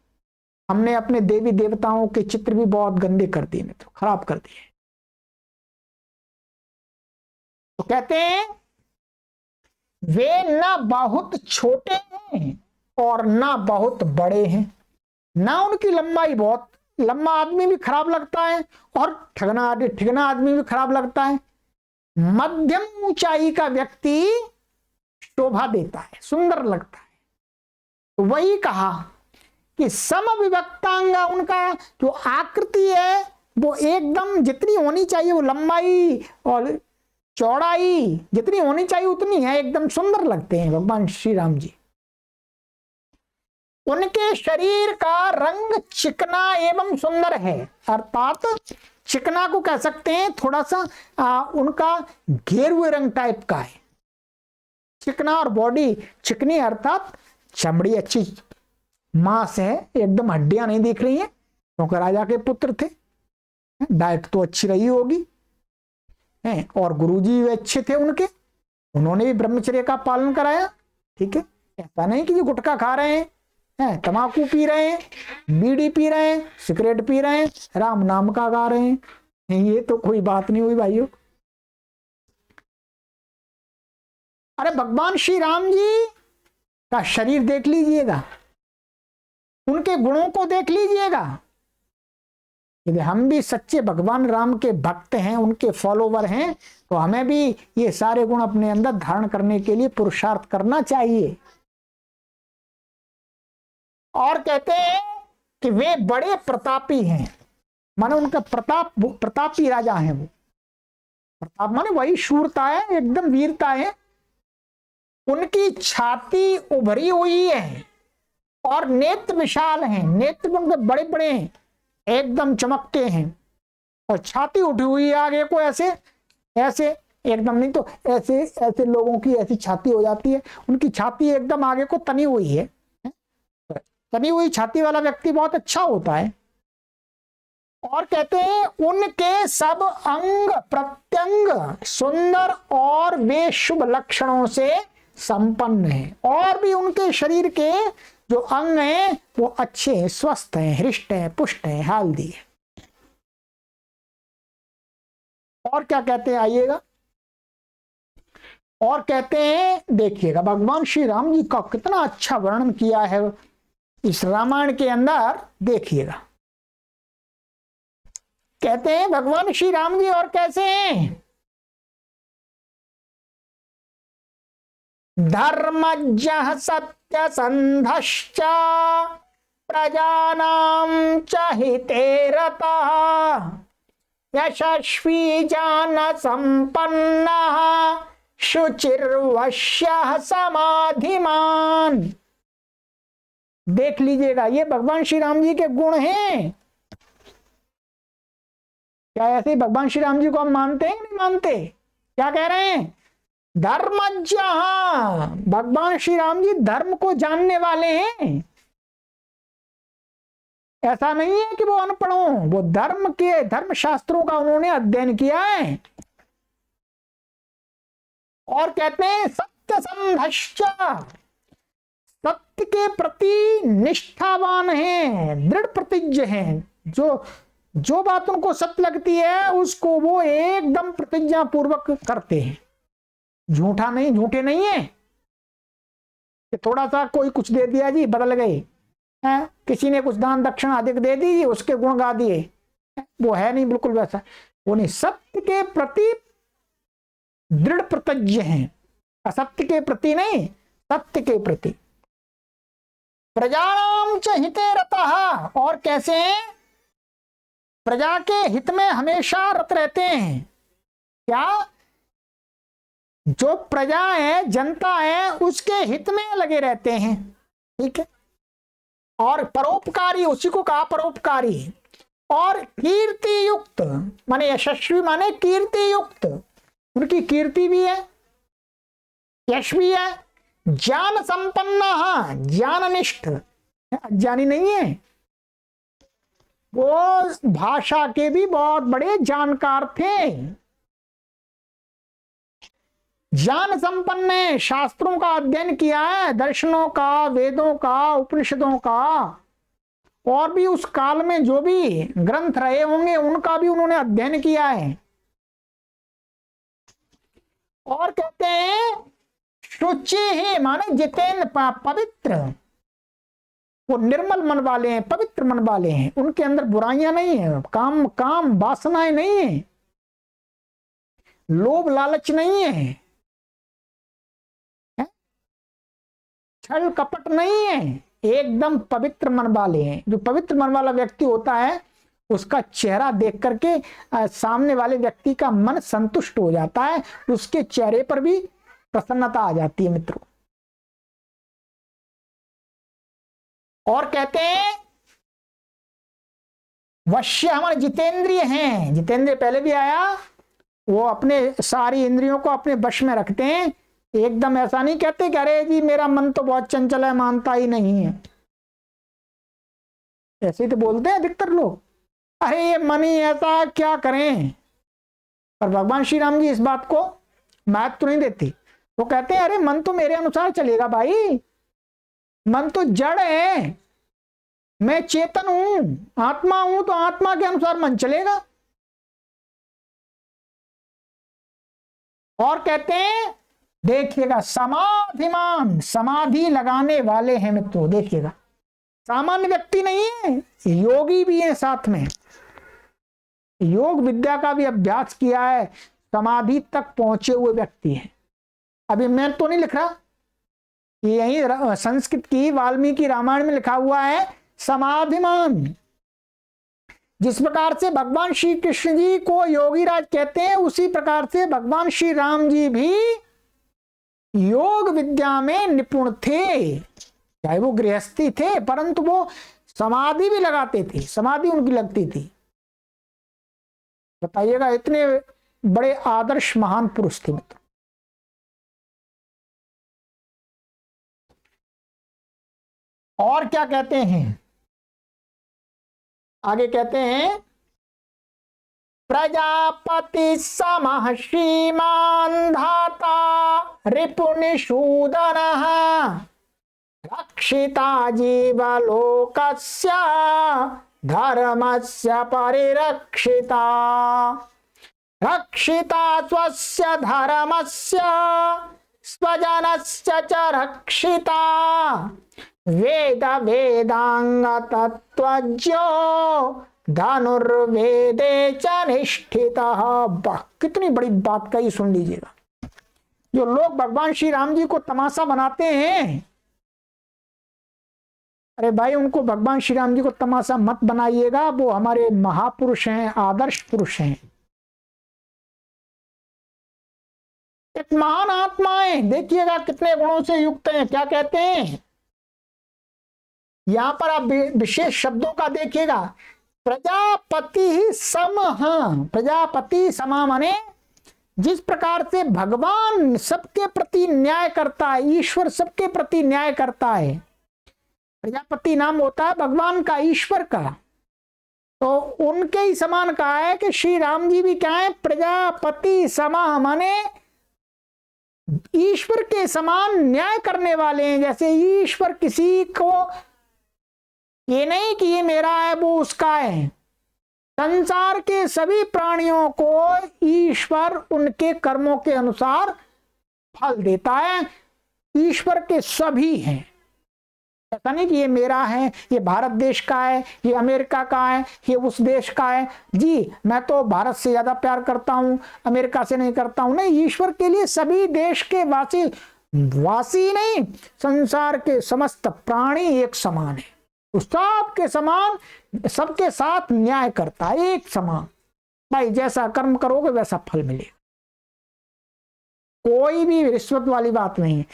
हमने अपने देवी देवताओं के चित्र भी बहुत गंदे कर दिए, तो खराब कर दिए। तो कहते हैं वे ना बहुत छोटे हैं और ना बहुत बड़े हैं, ना उनकी लंबाई बहुत, लंबा आदमी भी खराब लगता है और ठगना आदमी भी खराब लगता है। मध्यम ऊंचाई का व्यक्ति शोभा देता है, सुंदर लगता है। तो वही कहा कि समविभक्तांग, उनका जो आकृति है वो एकदम जितनी होनी चाहिए, वो लंबाई और चौड़ाई जितनी होनी चाहिए उतनी है, एकदम सुंदर लगते हैं भगवान श्री राम जी। उनके शरीर का रंग चिकना एवं सुंदर है, अर्थात चिकना को कह सकते हैं थोड़ा सा उनका गेरुए रंग टाइप का है, चिकना, और बॉडी चिकनी अर्थात चमड़ी अच्छी, मांस है, एकदम हड्डियां नहीं दिख रही हैं, क्योंकि राजा के पुत्र थे, डाइट तो अच्छी रही होगी हैं, और गुरुजी भी अच्छे थे उनके, उन्होंने भी ब्रह्मचर्य का पालन कराया। ठीक है, ऐसा नहीं कि गुटखा खा रहे हैं, तंबाकू पी रहे हैं, बीड़ी पी रहे हैं, सिगरेट पी रहे हैं, राम नाम का गा रहे हैं, ये तो कोई बात नहीं हुई भाइयों। अरे भगवान श्री राम जी का शरीर देख लीजिएगा, उनके गुणों को देख लीजिएगा। यदि हम भी सच्चे भगवान राम के भक्त हैं, उनके फॉलोवर हैं, तो हमें भी ये सारे गुण अपने अंदर धारण करने के लिए पुरुषार्थ करना चाहिए। और कहते हैं कि वे बड़े प्रतापी हैं, माने उनका प्रतापी राजा हैं वो। प्रताप माने वही शूरता है, एकदम वीरता है। उनकी छाती उभरी हुई है और नेत्र विशाल हैं, नेत्र उनके बड़े बड़े हैं, एकदम चमकते हैं, और छाती उठी हुई है आगे को, ऐसे ऐसे एकदम नहीं तो ऐसे ऐसे लोगों की ऐसी छाती हो जाती है, उनकी छाती एकदम आगे को तनी हुई है। तनी हुई छाती वाला व्यक्ति बहुत अच्छा होता है। और कहते हैं उनके सब अंग प्रत्यंग सुंदर और वे शुभ लक्षणों से संपन्न हैं, और भी उनके शरीर के जो अंग हैं वो अच्छे हैं, स्वस्थ हैं, हृष्ट हैं, पुष्ट हैं, हेल्दी हैं। और क्या कहते हैं आइएगा, और कहते हैं देखिएगा भगवान श्री राम जी का कितना अच्छा वर्णन किया है इस रामायण के अंदर, देखिएगा। कहते हैं भगवान श्री राम जी और कैसे हैं, धर्मज्ञः सत्य संधश्च प्रजानां च हिते रतः यशस्वी ज्ञान संपन्नः शुचिर्वश्यः समाधिमान। देख लीजिएगा, ये भगवान श्री राम जी के गुण हैं। क्या ऐसे भगवान श्री राम जी को हम मानते हैं नहीं मानते? क्या कह रहे हैं, धर्मज्ञ, भगवान श्री राम जी धर्म को जानने वाले हैं। ऐसा नहीं है कि वो अनपढ़ हो, वो धर्म के धर्म शास्त्रों का उन्होंने अध्ययन किया है। और कहते हैं सत्य संधश्च, सत्य के प्रति निष्ठावान हैं, दृढ़ प्रतिज्ञ हैं। जो बात उनको सत्य लगती है उसको वो एकदम प्रतिज्ञा पूर्वक करते हैं, झूठा नहीं, झूठे नहीं है कि थोड़ा सा कोई कुछ दे दिया जी बदल गए, किसी ने कुछ दान दक्षिणा अधिक दे दी उसके गुण गा दिए, वो है नहीं बिल्कुल वैसा। वो नहीं, सत्य के प्रति दृढ़ प्रतिज्ञ हैं, असत्य के प्रति नहीं, सत्य के प्रति। प्रजानां च हिते रतः, और कैसे हैं, प्रजा के हित में हमेशा रत रहते हैं। क्या, जो प्रजा है, जनता है, उसके हित में लगे रहते हैं। ठीक है, और परोपकारी, उसी को कहा परोपकारी। और कीर्ति युक्त माने यशस्वी माने कीर्ति युक्त, उनकी कीर्ति भी है, यश भी है। ज्ञान संपन्न, ज्ञाननिष्ठ, अज्ञानी नहीं है, वो भाषा के भी बहुत बड़े जानकार थे। ज्ञान संपन्न है, शास्त्रों का अध्ययन किया है, दर्शनों का, वेदों का, उपनिषदों का, और भी उस काल में जो भी ग्रंथ रहे होंगे उनका भी उन्होंने अध्ययन किया है। और कहते हैं शुचि ही माने जितेंद्र पवित्र, वो निर्मल मन वाले हैं, पवित्र मन वाले हैं, उनके अंदर बुराइयां नहीं है, काम वासनाएं नहीं है, लोभ लालच नहीं है, छल कपट नहीं है, एकदम पवित्र मन वाले हैं। जो पवित्र मन वाला व्यक्ति होता है उसका चेहरा देख करके सामने वाले व्यक्ति का मन संतुष्ट हो जाता है, उसके चेहरे पर भी प्रसन्नता आ जाती है मित्रों। और कहते हैं वश्य हमारे जितेंद्रिय हैं, जितेंद्रिय पहले भी आया, वो अपने सारी इंद्रियों को अपने वश में रखते हैं, एकदम ऐसा नहीं कहते कि अरे जी मेरा मन तो बहुत चंचल है, मानता ही नहीं है, ऐसे ही तो बोलते हैं अधिकतर लोग, अरे ये मन ही ऐसा क्या करें। पर भगवान श्री राम जी इस बात को महत्व तो नहीं देते, वो कहते हैं अरे मन तो मेरे अनुसार चलेगा भाई, मन तो जड़ है, मैं चेतन हूं, आत्मा हूं, तो आत्मा के अनुसार मन चलेगा। और कहते हैं देखिएगा समाधिमान, समाधि लगाने वाले हैं मित्रों, देखिएगा सामान्य व्यक्ति नहीं है, योगी भी है, साथ में योग विद्या का भी अभ्यास किया है, समाधि तक पहुंचे हुए व्यक्ति हैं। अभी मैं तो नहीं लिख रहा, यही संस्कृत की वाल्मीकि रामायण में लिखा हुआ है समाधिमान। जिस प्रकार से भगवान श्री कृष्ण जी को योगीराज कहते हैं, उसी प्रकार से भगवान श्री राम जी भी योग विद्या में निपुण थे, चाहे वो गृहस्थी थे, परंतु वो समाधि भी लगाते थे, समाधि उनकी लगती थी। बताइएगा, इतने बड़े आदर्श महान पुरुष थे मित्र। और क्या कहते हैं, आगे कहते हैं प्रजापति समः श्रीमान धाता रिपुनिषूदन रक्षिता जीवलोकस्य धर्मस्य परिरक्षिता, रक्षिता स्वस्य धर्मस्य स्वजनस्य च रक्षिता, वेद वेदांग तत्वज्ञो धनुर्वेदे च निष्ठितः। कितनी बड़ी बात कही, सुन लीजिएगा। जो लोग भगवान श्री राम जी को तमाशा बनाते हैं, अरे भाई उनको भगवान श्री राम जी को तमाशा मत बनाइएगा, वो हमारे महापुरुष हैं, आदर्श पुरुष हैं, एक महान आत्माएं। देखिएगा कितने गुणों से युक्त हैं। क्या कहते हैं यहां पर, आप विशेष शब्दों का देखिएगा, प्रजापति ही सम, प्रजापति समा माने जिस प्रकार से भगवान सबके प्रति न्याय करता है, ईश्वर सबके प्रति न्याय करता है, प्रजापति नाम होता है भगवान का, ईश्वर का, तो उनके ही समान कहा है कि श्री राम जी भी क्या है, प्रजापति समा माने ईश्वर के समान न्याय करने वाले हैं। जैसे ईश्वर किसी को ये नहीं कि ये मेरा है वो उसका है, संसार के सभी प्राणियों को ईश्वर उनके कर्मों के अनुसार फल देता है। ईश्वर के सभी हैं, ऐसा नहीं कि ये मेरा है, ये भारत देश का है, ये अमेरिका का है, ये उस देश का है, जी मैं तो भारत से ज्यादा प्यार करता हूं, अमेरिका से नहीं करता हूं। नहीं, ईश्वर के लिए सभी देश के वासी नहीं, संसार के समस्त प्राणी एक समान है, सबके समान, सबके साथ न्याय करता है, एक समान। भाई जैसा कर्म करोगे वैसा फल मिलेगा, कोई भी रिश्वत वाली बात नहीं है।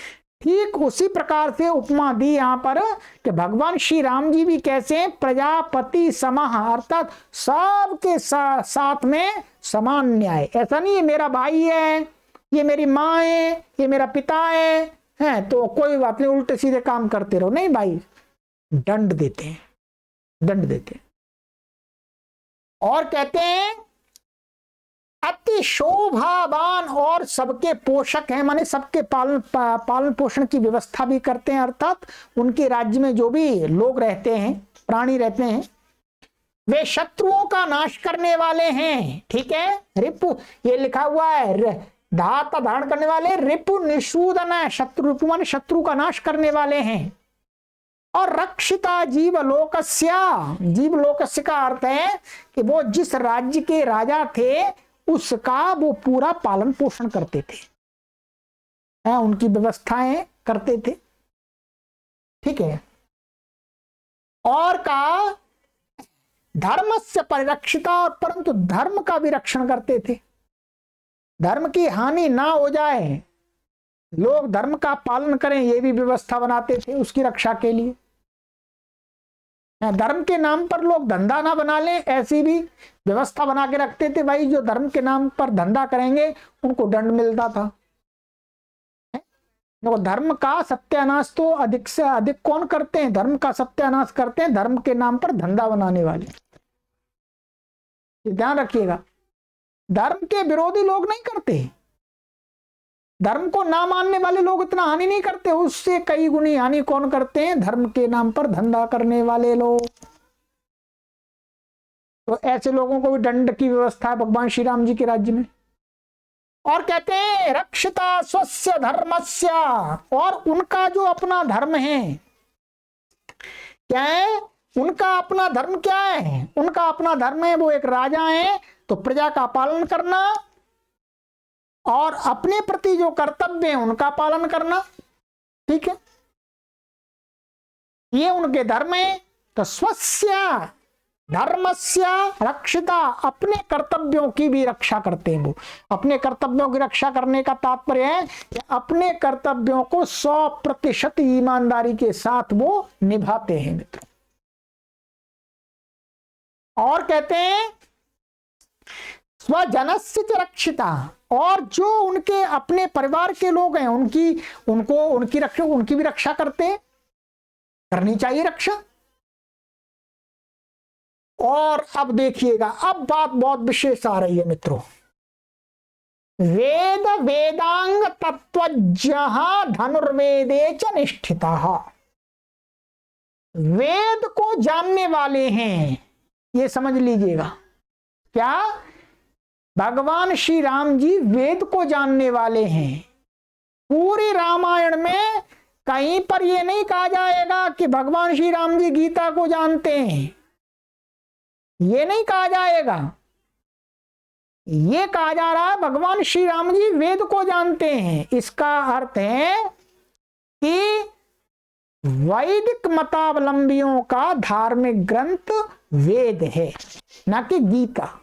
ठीक उसी प्रकार से उपमा दी यहां पर कि भगवान श्री राम जी भी कैसे हैं, प्रजापति समः, अर्थात सबके साथ में समान न्याय। ऐसा नहीं है मेरा भाई है, ये मेरी माँ है, ये मेरा पिता है तो कोई बात नहीं, उल्टे सीधे काम करते रहो। नहीं भाई, दंड देते हैं, दंड देते हैं। और कहते हैं अति शोभावान, और सबके पोषक हैं, माने सबके पालन पोषण की व्यवस्था भी करते हैं, अर्थात उनके राज्य में जो भी लोग रहते हैं, प्राणी रहते हैं, वे शत्रुओं का नाश करने वाले हैं। ठीक है, रिपु ये लिखा हुआ है, धाता धारण करने वाले, रिपु निषूदन, शत्रु, रिपु माने शत्रु का नाश करने वाले हैं। और रक्षिता जीवलोकस्य, जीवलोकस्य का अर्थ है कि वो जिस राज्य के राजा थे उसका वो पूरा पालन पोषण करते थे, उनकी व्यवस्थाएं करते थे। ठीक है। और का धर्मस्य परिरक्षिता, और परंतु धर्म का भी रक्षण करते थे, धर्म की हानि ना हो जाए, लोग धर्म का पालन करें, ये भी व्यवस्था बनाते थे उसकी रक्षा के लिए। धर्म के नाम पर लोग धंधा ना बना लें, ऐसी भी व्यवस्था बना के रखते थे। भाई जो धर्म के नाम पर धंधा करेंगे उनको दंड मिलता था। देखो, धर्म का सत्यानाश तो अधिक से अधिक कौन करते हैं? धर्म का सत्यानाश करते हैं धर्म के नाम पर धंधा बनाने वाले। ध्यान रखिएगा, धर्म के विरोधी लोग नहीं करते, धर्म को ना मानने वाले लोग इतना हानि नहीं करते, उससे कई गुनी हानि कौन करते हैं? धर्म के नाम पर धंधा करने वाले लोग। तो ऐसे लोगों को भी दंड की व्यवस्था है भगवान श्री राम जी के राज्य में। और कहते हैं रक्षिता स्वस्य धर्मस्य, और उनका जो अपना धर्म है, क्या है उनका अपना धर्म? क्या है उनका अपना धर्म? है वो एक राजा है तो प्रजा का पालन करना और अपने प्रति जो कर्तव्य है उनका पालन करना। ठीक है, ये उनके धर्म है। तो स्वस्य धर्मस्य रक्षिता, अपने कर्तव्यों की भी रक्षा करते हैं। वो अपने कर्तव्यों की रक्षा करने का तात्पर्य है कि अपने कर्तव्यों को 100% ईमानदारी के साथ वो निभाते हैं मित्रों। और कहते हैं स्वजनस्य च रक्षिता, और जो उनके अपने परिवार के लोग हैं उनकी भी रक्षा करते हैं, करनी चाहिए रक्षा। और अब देखिएगा, अब बात बहुत विशेष आ रही है मित्रों। वेद वेदांग तत्वज्ञः धनुर्वेदे च निष्ठितः, वेद को जानने वाले हैं, ये समझ लीजिएगा। क्या? भगवान श्री राम जी वेद को जानने वाले हैं। पूरे रामायण में कहीं पर यह नहीं कहा जाएगा कि भगवान श्री राम जी गीता को जानते हैं, ये नहीं कहा जाएगा। ये कहा जा रहा है भगवान श्री राम जी वेद को जानते हैं। इसका अर्थ है कि वैदिक मतावलंबियों का धार्मिक ग्रंथ वेद है, ना कि गीता।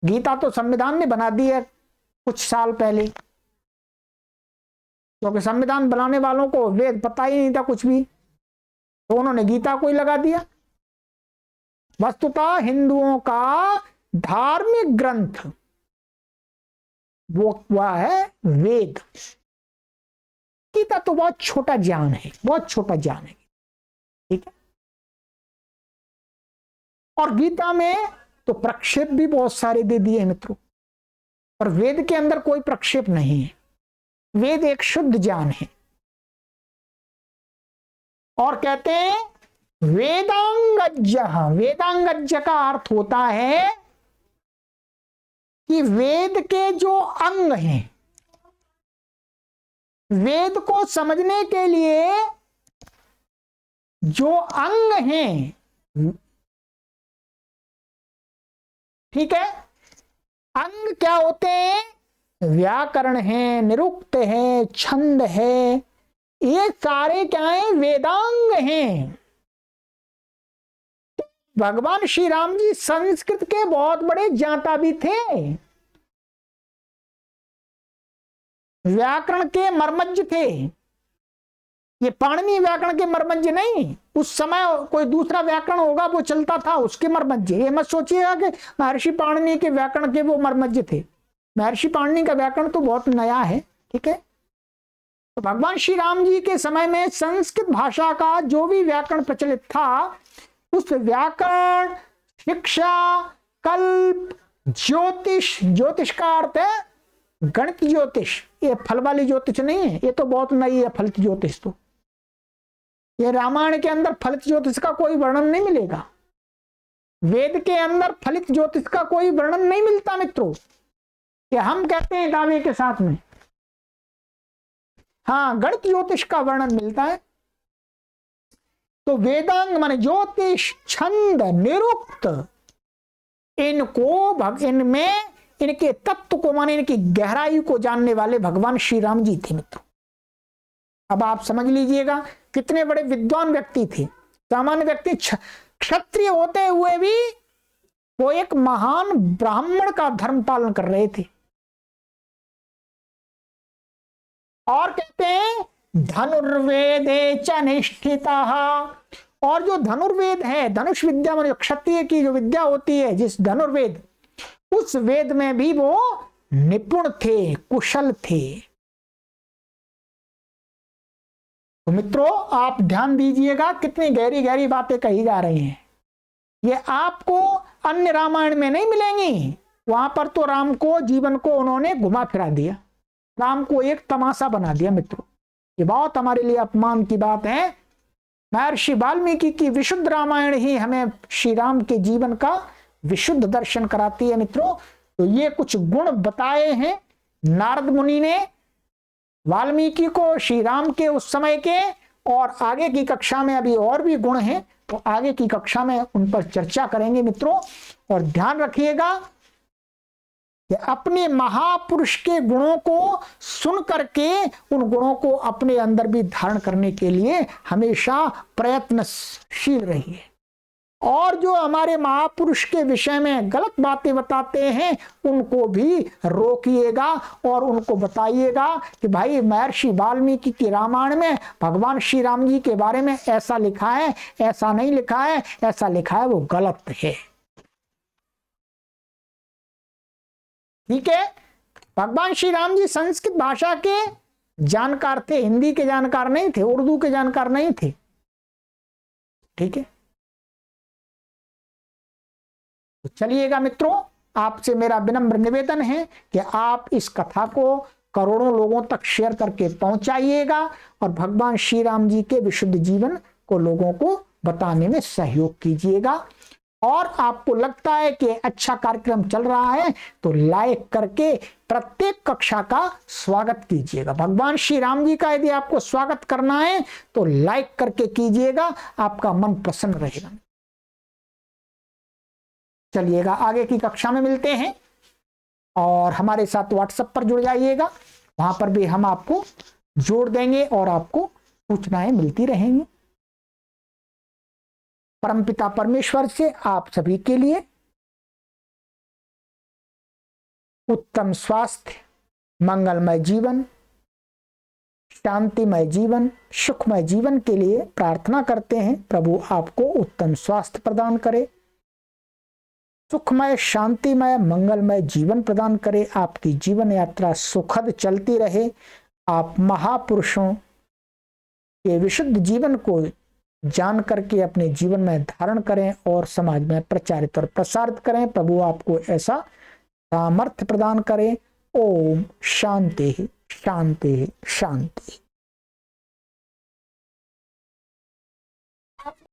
गीता तो संविधान ने बना दी है कुछ साल पहले, क्योंकि संविधान बनाने वालों को वेद पता ही नहीं था कुछ भी, तो उन्होंने गीता को ही लगा दिया। वस्तुतः हिंदुओं का धार्मिक ग्रंथ वो है वेद। गीता तो बहुत छोटा ज्ञान है, बहुत छोटा ज्ञान है। ठीक है। और गीता में तो प्रक्षेप भी बहुत सारे दे दिए हैं मित्रों, और वेद के अंदर कोई प्रक्षेप नहीं है। वेद एक शुद्ध ज्ञान है। और कहते हैं वेदांगज्ञ, वेदांगज्ञ का अर्थ होता है कि वेद के जो अंग हैं, वेद को समझने के लिए जो अंग हैं, ठीक है, अंग क्या होते हैं? व्याकरण है, निरुक्त है, छंद है, ये सारे क्या है? वेदांग हैं। भगवान श्री राम जी संस्कृत के बहुत बड़े ज्ञाता भी थे, व्याकरण के मर्मज्ञ थे। ये पाणिनि व्याकरण के मर्मज्ञ नहीं, उस समय कोई दूसरा व्याकरण होगा वो चलता था, उसके मर्मज्ञ। ये मत सोचिएगा कि महर्षि पाणिनि के व्याकरण के वो मर्मज्ञ थे। महर्षि पाणिनि का व्याकरण तो बहुत नया है। ठीक है। तो भगवान श्री राम जी के समय में संस्कृत भाषा का जो भी व्याकरण प्रचलित था, उस व्याकरण, शिक्षा, कल्प, ज्योतिष, ज्योतिष का अर्थ है गणित ज्योतिष, ये फल वाली ज्योतिष नहीं है, ये तो बहुत नई है फलित ज्योतिष। तो ये रामायण के अंदर फलित ज्योतिष का कोई वर्णन नहीं मिलेगा, वेद के अंदर फलित ज्योतिष का कोई वर्णन नहीं मिलता मित्रों। कि हम कहते हैं दावे के साथ में, हाँ गणित ज्योतिष का वर्णन मिलता है। तो वेदांग माने ज्योतिष, छंद, निरुक्त, इनमें इनके तत्व को माने इनकी गहराई को जानने वाले भगवान श्री राम जी थे मित्रों। अब आप समझ लीजिएगा कितने बड़े विद्वान व्यक्ति थे। सामान्य व्यक्ति क्षत्रिय होते हुए भी वो एक महान ब्राह्मण का धर्म पालन कर रहे थे। और कहते हैं धनुर्वेदे च निष्ठितः, और जो धनुर्वेद है, धनुष विद्या में क्षत्रिय की जो विद्या होती है, जिस धनुर्वेद, उस वेद में भी वो निपुण थे, कुशल थे। तो मित्रों आप ध्यान दीजिएगा कितनी गहरी गहरी बातें कही जा रही हैं। ये आपको अन्य रामायण में नहीं मिलेंगी। वहां पर तो राम को, जीवन को उन्होंने घुमा फिरा दिया, राम को एक तमाशा बना दिया मित्रों। ये बहुत हमारे लिए अपमान की बात है। महर्षि वाल्मीकि की विशुद्ध रामायण ही हमें श्री राम के जीवन का विशुद्ध दर्शन कराती है मित्रों। तो ये कुछ गुण बताए हैं नारद मुनि ने वाल्मीकि को श्री राम के उस समय के, और आगे की कक्षा में अभी और भी गुण हैं, तो आगे की कक्षा में उन पर चर्चा करेंगे मित्रों। और ध्यान रखिएगा कि अपने महापुरुष के गुणों को सुन करके उन गुणों को अपने अंदर भी धारण करने के लिए हमेशा प्रयत्नशील रहिए। और जो हमारे महापुरुष के विषय में गलत बातें बताते हैं उनको भी रोकिएगा और उनको बताइएगा कि भाई महर्षि वाल्मीकि की रामायण में भगवान श्री राम जी के बारे में ऐसा लिखा है, ऐसा नहीं लिखा है, ऐसा लिखा है वो गलत है। ठीक है, भगवान श्री राम जी संस्कृत भाषा के जानकार थे, हिंदी के जानकार नहीं थे, उर्दू के जानकार नहीं थे। ठीक है, तो चलिएगा मित्रों, आपसे मेरा विनम्र निवेदन है कि आप इस कथा को करोड़ों लोगों तक शेयर करके पहुंचाइएगा और भगवान श्री राम जी के विशुद्ध जीवन को लोगों को बताने में सहयोग कीजिएगा। और आपको लगता है कि अच्छा कार्यक्रम चल रहा है तो लाइक करके प्रत्येक कक्षा का स्वागत कीजिएगा। भगवान श्री राम जी का यदि आपको स्वागत करना है तो लाइक करके कीजिएगा, आपका मन प्रसन्न रहेगा। चलिएगा आगे की कक्षा में मिलते हैं और हमारे साथ व्हाट्सएप पर जुड़ जाइएगा, वहां पर भी हम आपको जोड़ देंगे और आपको सूचनाएं मिलती रहेंगी। परमपिता परमेश्वर से आप सभी के लिए उत्तम स्वास्थ्य, मंगलमय जीवन, शांतिमय जीवन, सुखमय जीवन के लिए प्रार्थना करते हैं। प्रभु आपको उत्तम स्वास्थ्य प्रदान करे, सुखमय, शांतिमय, मंगलमय जीवन प्रदान करे, आपकी जीवन यात्रा सुखद चलती रहे, आप महापुरुषों के विशुद्ध जीवन को जान करके अपने जीवन में धारण करें और समाज में प्रचारित और प्रसारित करें। प्रभु आपको ऐसा सामर्थ्य प्रदान करें। ओम शांति शांति शांति।